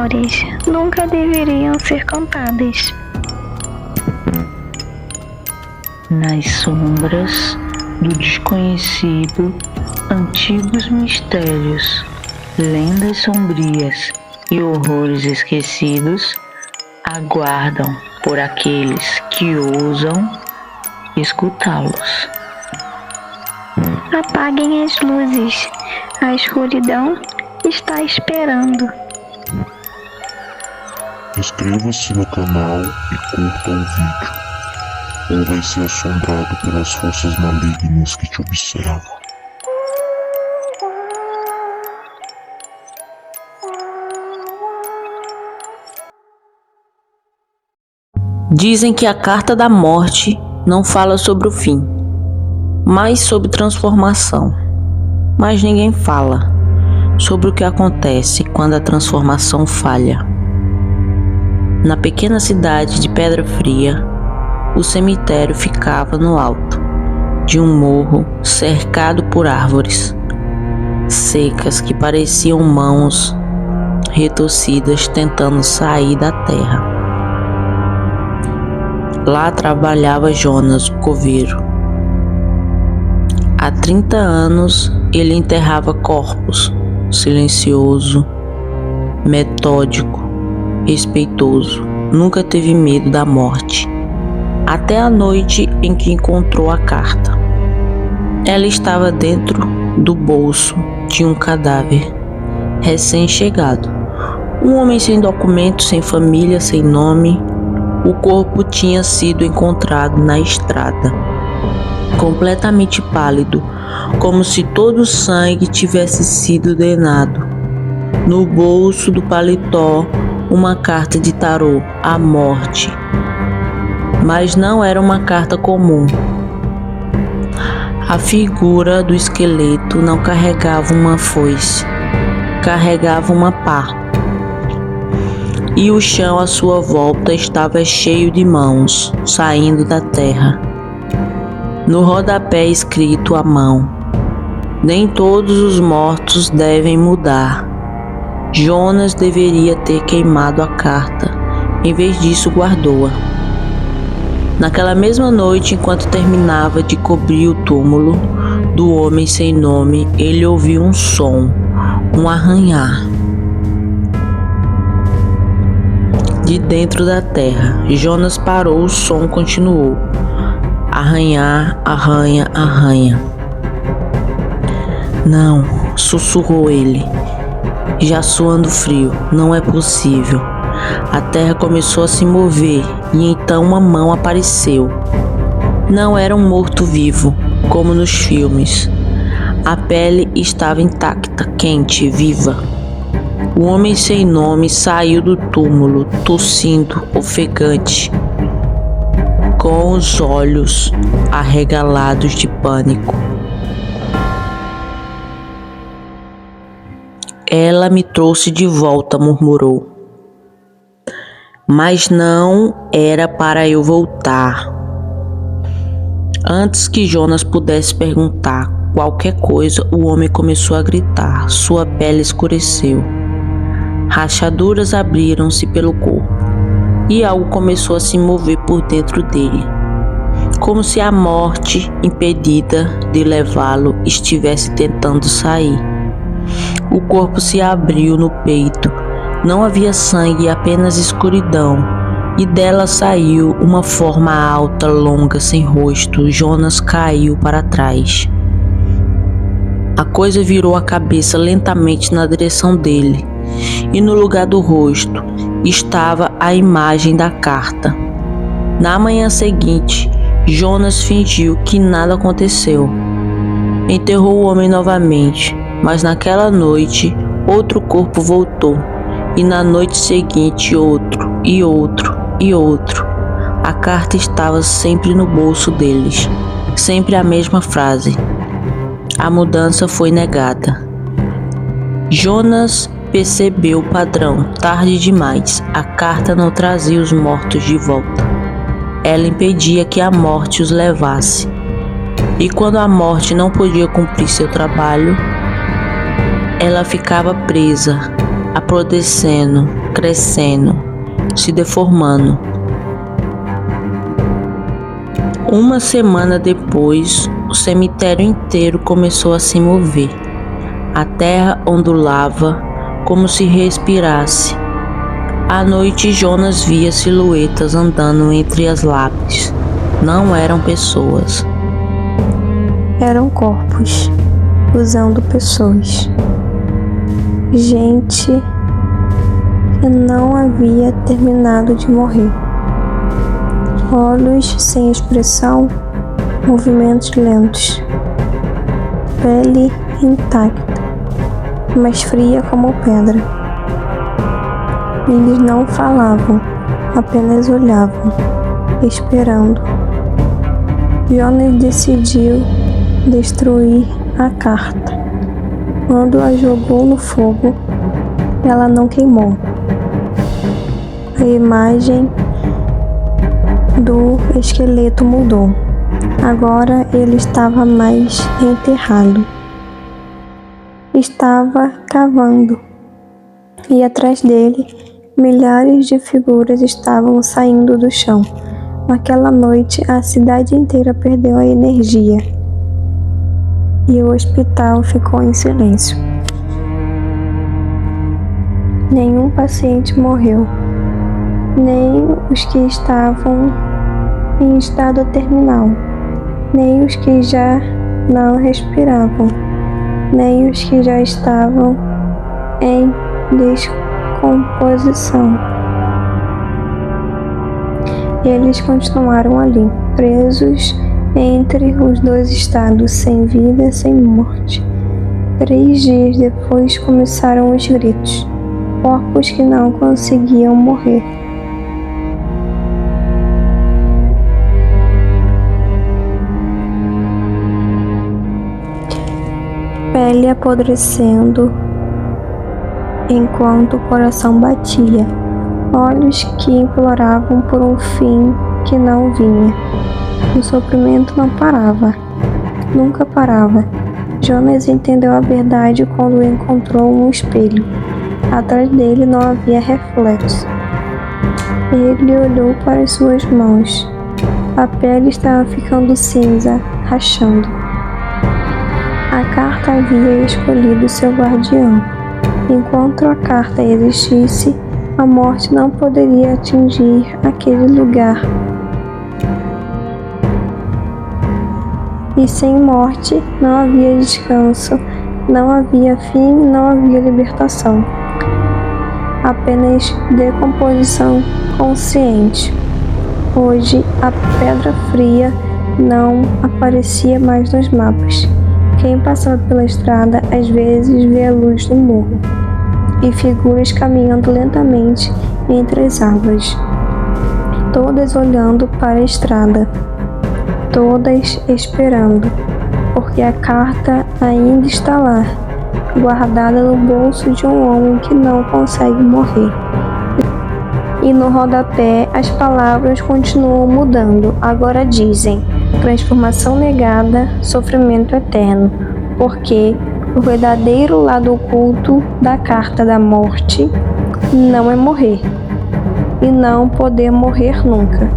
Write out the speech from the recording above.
histórias nunca deveriam ser contadas. Nas sombras do desconhecido, antigos mistérios, lendas sombrias e horrores esquecidos aguardam por aqueles que ousam escutá-los. Apaguem as luzes, a escuridão está esperando. Inscreva-se no canal e curta o vídeo, ou vai ser assombrado pelas forças malignas que te observam. Dizem que a carta da morte não fala sobre o fim, mas sobre transformação. Mas ninguém fala sobre o que acontece quando a transformação falha. Na pequena cidade de Pedra Fria, o cemitério ficava no alto de um morro cercado por árvores secas que pareciam mãos retorcidas tentando sair da terra. Lá trabalhava Jonas, o coveiro. Há 30 anos ele enterrava corpos, silencioso, metódico, respeitoso. Nunca teve medo da morte, até a noite em que encontrou a carta. Ela estava dentro do bolso de um cadáver recém-chegado. Um homem sem documento, sem família, sem nome. O corpo tinha sido encontrado na estrada, completamente pálido, como se todo o sangue tivesse sido drenado. No bolso do paletó, uma carta de tarô, a morte. Mas não era uma carta comum. A figura do esqueleto não carregava uma foice, carregava uma pá. E o chão à sua volta estava cheio de mãos saindo da terra. No rodapé escrito à mão: nem todos os mortos devem mudar. Jonas deveria ter queimado a carta, em vez disso guardou-a. Naquela mesma noite, enquanto terminava de cobrir o túmulo do homem sem nome, ele ouviu um som, um arranhar. De dentro da terra, Jonas parou, o som continuou. Arranhar, arranha, arranha. Não, sussurrou ele, já suando frio, não é possível. A terra começou a se mover e então uma mão apareceu. Não era um morto-vivo, como nos filmes. A pele estava intacta, quente, viva. O homem sem nome saiu do túmulo, tossindo, ofegante, com os olhos arregalados de pânico. Ela me trouxe de volta, murmurou. Mas não era para eu voltar. Antes que Jonas pudesse perguntar qualquer coisa, o homem começou a gritar. Sua pele escureceu. Rachaduras abriram-se pelo corpo e algo começou a se mover por dentro dele, como se a morte, impedida de levá-lo, estivesse tentando sair. O corpo se abriu no peito. Não havia sangue, apenas escuridão, e dela saiu uma forma alta, longa, sem rosto. Jonas caiu para trás. A coisa virou a cabeça lentamente na direção dele, e no lugar do rosto estava a imagem da carta. Na manhã seguinte, Jonas fingiu que nada aconteceu. Enterrou o homem novamente, mas naquela noite outro corpo voltou, e na noite seguinte outro, e outro, e outro. A carta estava sempre no bolso deles, sempre a mesma frase. A mudança foi negada. Jonas percebeu o padrão. Tarde demais. A carta não trazia os mortos de volta. Ela impedia que a morte os levasse. E quando a morte não podia cumprir seu trabalho, ela ficava presa, apodrecendo, crescendo, se deformando. Uma semana depois, o cemitério inteiro começou a se mover. A terra ondulava como se respirasse. À noite, Jonas via silhuetas andando entre as lápides. Não eram pessoas. Eram corpos, usando pessoas. Gente que não havia terminado de morrer. Olhos sem expressão, movimentos lentos. Pele intacta, mas fria como pedra. Eles não falavam, apenas olhavam, esperando. Jonas decidiu destruir a carta. Quando a jogou no fogo, ela não queimou. A imagem do esqueleto mudou. Agora ele estava mais enterrado. Estava cavando, e atrás dele, milhares de figuras estavam saindo do chão. Naquela noite, a cidade inteira perdeu a energia, e o hospital ficou em silêncio. Nenhum paciente morreu, nem os que estavam em estado terminal, nem os que já não respiravam, nem os que já estavam em descomposição. Eles continuaram ali, presos entre os dois estados, sem vida, sem morte. 3 dias depois começaram os gritos, corpos que não conseguiam morrer. Pele apodrecendo enquanto o coração batia, olhos que imploravam por um fim que não vinha. O sofrimento não parava, nunca parava. Jonas entendeu a verdade quando encontrou um espelho. Atrás dele não havia reflexo. Ele olhou para as suas mãos. A pele estava ficando cinza, rachando. A carta havia escolhido seu guardião. Enquanto a carta existisse, a morte não poderia atingir aquele lugar. E sem morte não havia descanso, não havia fim, não havia libertação. Apenas decomposição consciente. Hoje a pedra fria não aparecia mais nos mapas. Quem passava pela estrada às vezes vê a luz do morro e figuras caminhando lentamente entre as árvores, todas olhando para a estrada, todas esperando, porque a carta ainda está lá, guardada no bolso de um homem que não consegue morrer. E no rodapé as palavras continuam mudando. Agora dizem: transformação negada, sofrimento eterno, porque o verdadeiro lado oculto da carta da morte não é morrer, e não poder morrer nunca.